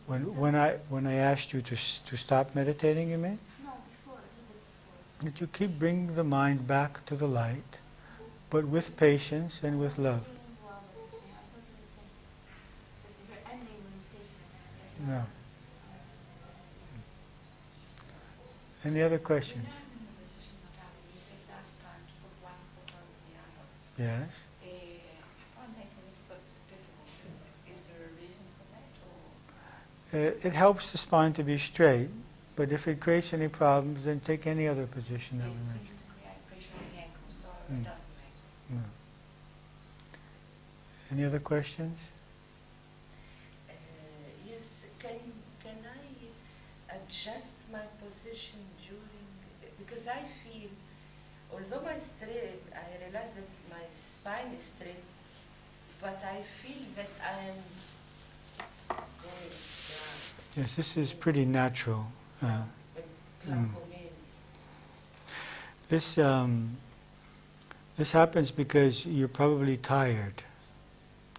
A: When I asked you to stop meditating, you mean?
E: No, before, a little bit before.
A: That you keep bringing the mind back to the light, but with patience and with love. No. Any other questions? Yes. It helps the spine to be straight, but if it creates any problems, then take any other position that we mentioned.
D: It seems to create pressure on the ankles, so it doesn't make.
A: No. Any other questions?
B: yes. Can I adjust my position during? Because I feel, although I realize that my spine is straight, but I feel that I am going down.
A: Yes, this is pretty natural. This happens because you're probably tired,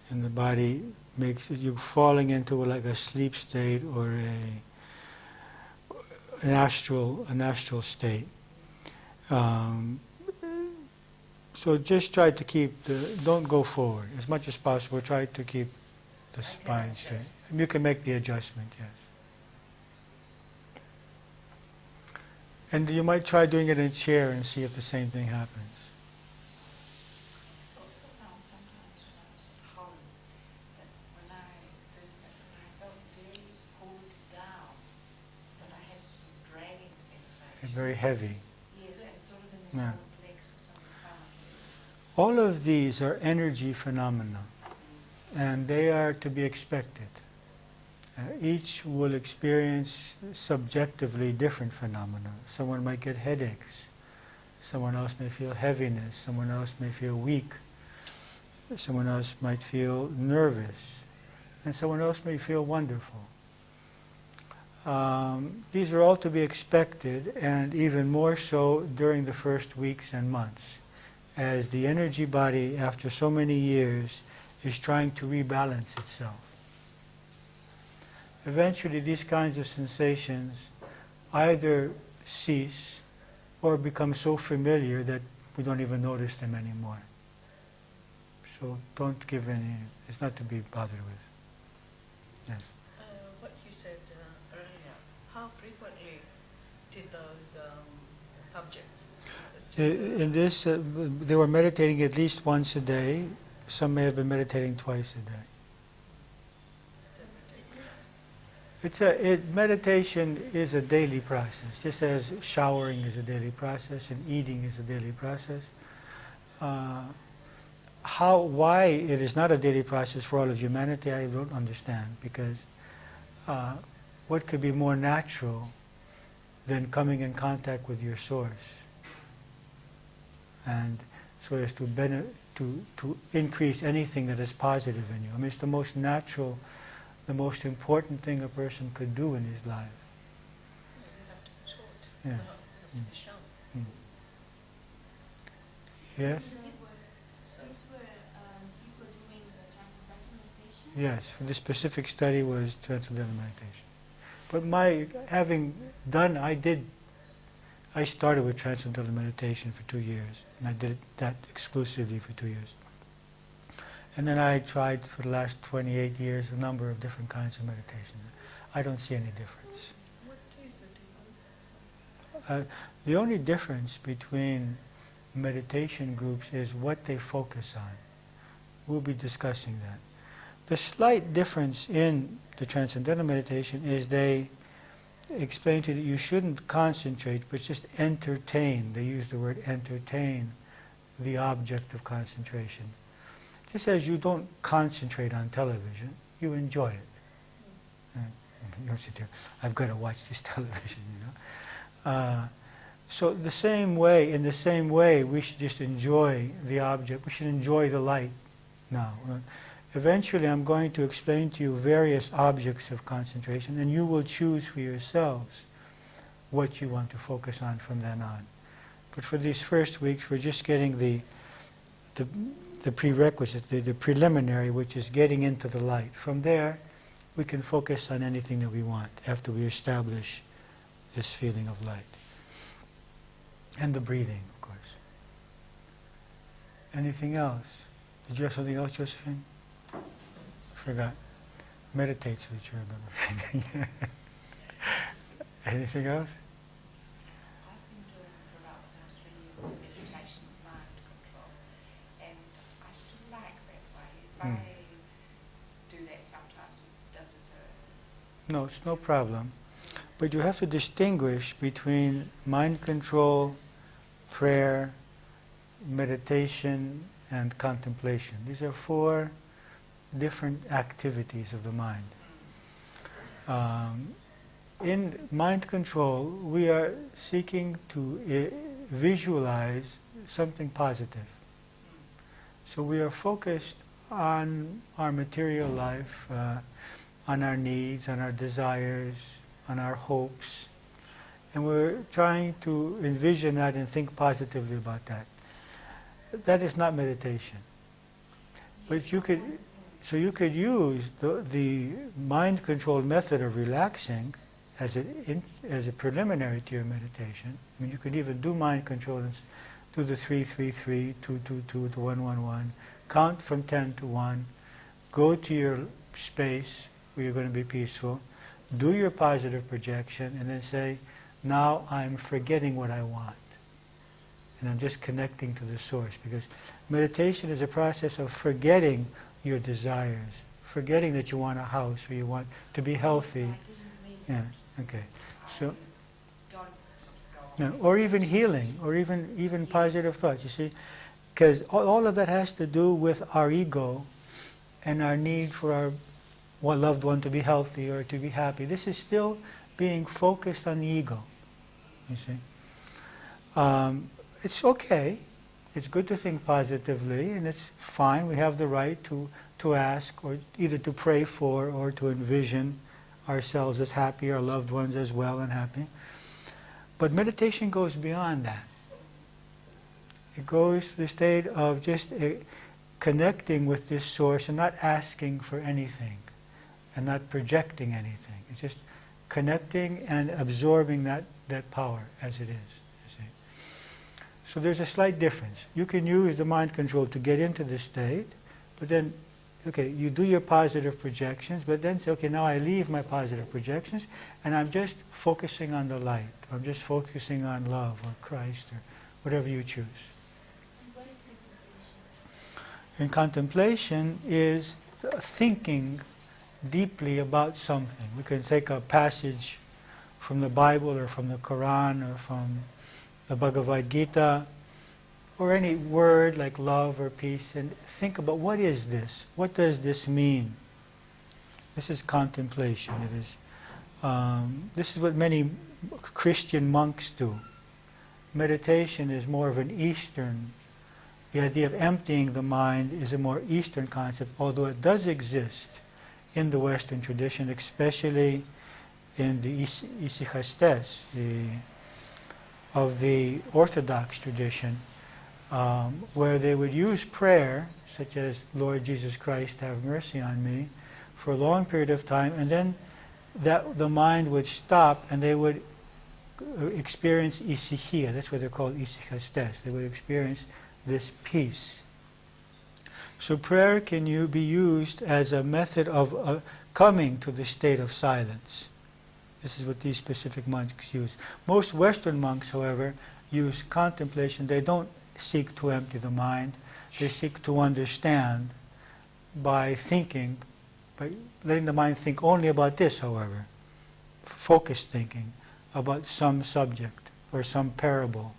A: and the body makes it, you're falling into like a sleep state or an astral state. So just try to keep don't go forward as much as possible. Try to keep the spine straight. You can make the adjustment, yes. And you might try doing it in a chair and see if the same thing happens.
D: I've also found sometimes when I was at home that when I felt very pulled down, that I had some dragging sensation.
A: Very heavy.
D: Yes, and sort of in the
A: Yeah.
D: solar plexus on the stomach.
A: All of these are energy phenomena, and they are to be expected. Each will experience subjectively different phenomena. Someone might get headaches. Someone else may feel heaviness. Someone else may feel weak. someone else might feel nervous, and someone else may feel wonderful. These are all to be expected, and even more so during the first weeks and months, as the energy body, after so many years, is trying to rebalance itself. Eventually, these kinds of sensations either cease or become so familiar that we don't even notice them anymore. So don't give any, it's not to be bothered with. Yes.
F: What you said earlier, how frequently did those subjects?
A: In this, they were meditating at least once a day. Some may have been meditating twice a day. Meditation is a daily process, just as showering is a daily process and eating is a daily process. Why it is not a daily process for all of humanity, I don't understand, because what could be more natural than coming in contact with your source, and so as to increase anything that is positive in you. I mean, it's the most natural, the most important thing a person could do in his life. Yeah. Mm. Yes?
E: These were people doing the transcendental meditation?
A: Yes, the specific study was transcendental meditation. But I started with transcendental meditation for 2 years, and I did that exclusively for 2 years. And then I tried for the last 28 years a number of different kinds of meditation. I don't see any difference.
F: What is the difference?
A: The only difference between meditation groups is what they focus on. We'll be discussing that. The slight difference in the transcendental meditation is they explain to you that you shouldn't concentrate, but just entertain. They use the word entertain the object of concentration. Just as you don't concentrate on television, you enjoy it. You don't sit there, I've got to watch this television, you know. So in the same way, we should just enjoy the object. We should enjoy the light now. Eventually, I'm going to explain to you various objects of concentration, and you will choose for yourselves what you want to focus on from then on. But for these first weeks, we're just getting the prerequisite, the preliminary, which is getting into the light. From there, we can focus on anything that we want after we establish this feeling of light. And the breathing, of course. Anything else? Did you have something else, Josephine? Forgot. Meditate so that you remember. Anything else?
D: I've been doing for about the last 3 years meditation with mind control, and I still like that way. If I do that sometimes, does it?
A: No, it's no problem. But you have to distinguish between mind control, prayer, meditation, and contemplation. These are 4 different activities of the mind. In mind control, we are seeking to visualize something positive. So we are focused on our material life, on our needs, on our desires, on our hopes, and we're trying to envision that and think positively about that. That is not meditation. But you could use the mind control method of relaxing as a preliminary to your meditation. I mean, you could even do mind control and do the 3-3-3, 2-2-2 to 1-1-1, count from 10 to 1, go to your space where you're going to be peaceful, do your positive projection, and then say, now I'm forgetting what I want. And I'm just connecting to the source, because meditation is a process of forgetting your desires, forgetting that you want a house or you want to be healthy. Yeah, okay. So, or even healing, or even positive thoughts, you see. Because all of that has to do with our ego and our need for our loved one to be healthy or to be happy. This is still being focused on the ego, you see. It's okay. it's good to think positively, and it's fine. We have the right to ask, or either to pray for, or to envision ourselves as happy, our loved ones as well and happy. But meditation goes beyond that. It goes to the state of just connecting with this source and not asking for anything and not projecting anything. It's just connecting and absorbing that power as it is. You see. So there's a slight difference. You can use the mind control to get into this state, but then, okay, you do your positive projections, but then say, okay, now I leave my positive projections and I'm just focusing on the light. I'm just focusing on love or Christ or whatever you choose.
E: And what is contemplation?
A: And contemplation is thinking deeply about something. We can take a passage from the Bible or from the Quran or from the Bhagavad Gita or any word like love or peace and think about, what is this? What does this mean? This is contemplation. It is. This is what many Christian monks do. Meditation is more of an Eastern. The idea of emptying the mind is a more Eastern concept, although it does exist in the Western tradition, especially in the ησυχαστές of the Orthodox tradition, where they would use prayer, such as Lord Jesus Christ, have mercy on me, for a long period of time, and then the mind would stop and they would experience ησυχία. That's what they're called, ησυχαστές. They would experience this peace. So prayer can be used as a method of coming to the state of silence. This is what these specific monks use. Most Western monks, however, use contemplation. They don't seek to empty the mind. They seek to understand by thinking, by letting the mind think only about this, however. Focused thinking about some subject or some parable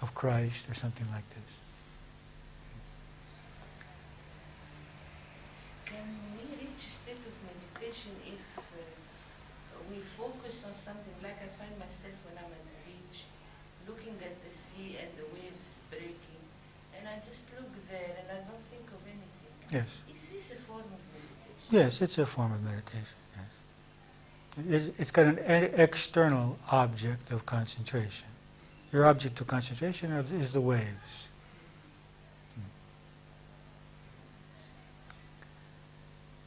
A: of Christ or something like this.
B: Can we reach a state of meditation if we focus on something? Like I find myself when I'm at the beach, looking at the sea and the waves breaking, and I just look there and I don't think of anything.
A: Yes.
B: Is this a form of meditation?
A: Yes, it's a form of meditation. Yes. It's got an external object of concentration. Your object of concentration is the waves.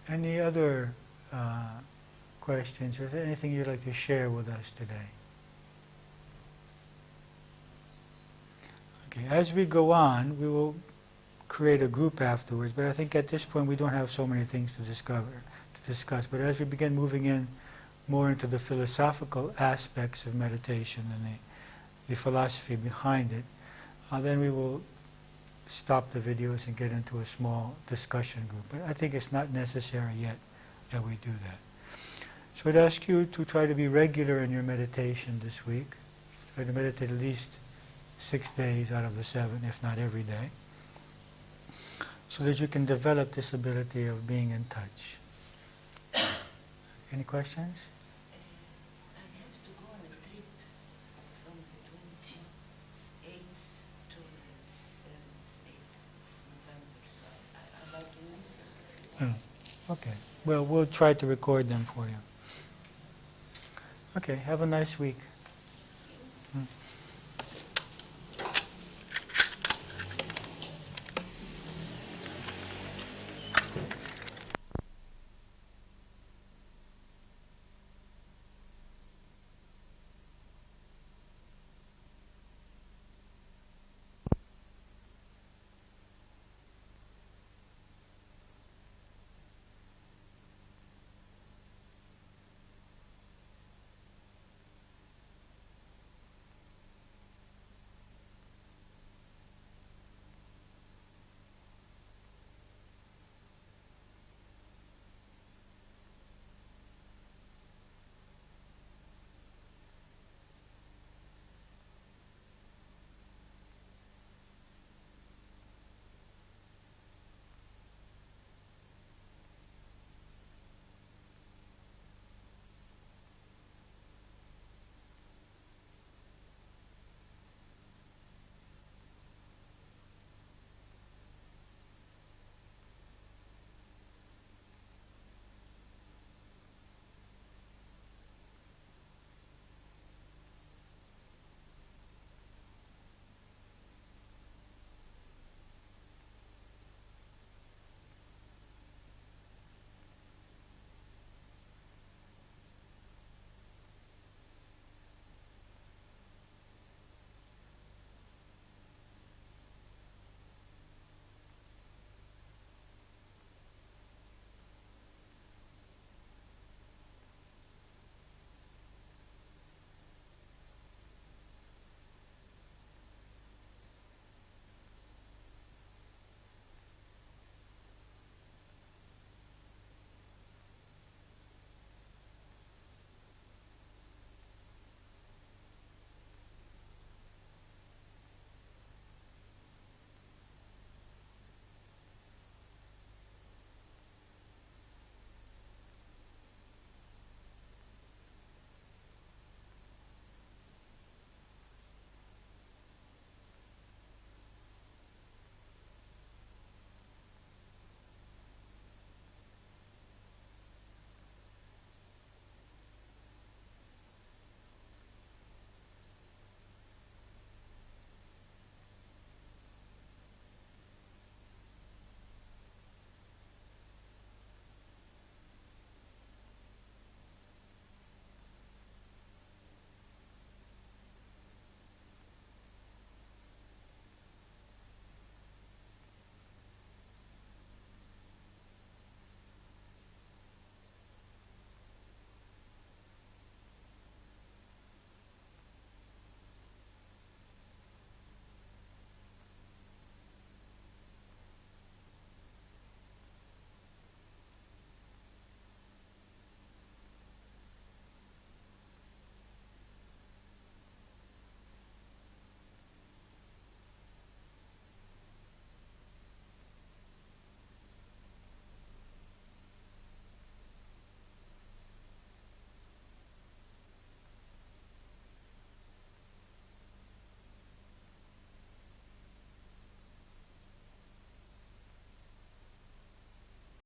A: Any other questions? Or is there anything you'd like to share with us today? Okay, as we go on, we will create a group afterwards, but I think at this point we don't have so many things to discuss. But as we begin moving in more into the philosophical aspects of meditation and the philosophy behind it, then we will stop the videos and get into a small discussion group. But I think it's not necessary yet that we do that. So I'd ask you to try to be regular in your meditation this week. Try to meditate at least 6 days out of the 7, if not every day, so that you can develop this ability of being in touch. Any questions?
B: I have to go on a trip from the 28th to the 7th, 8th of November, so I like to miss.
A: Okay. Well, we'll try to record them for you. Okay, have a nice week.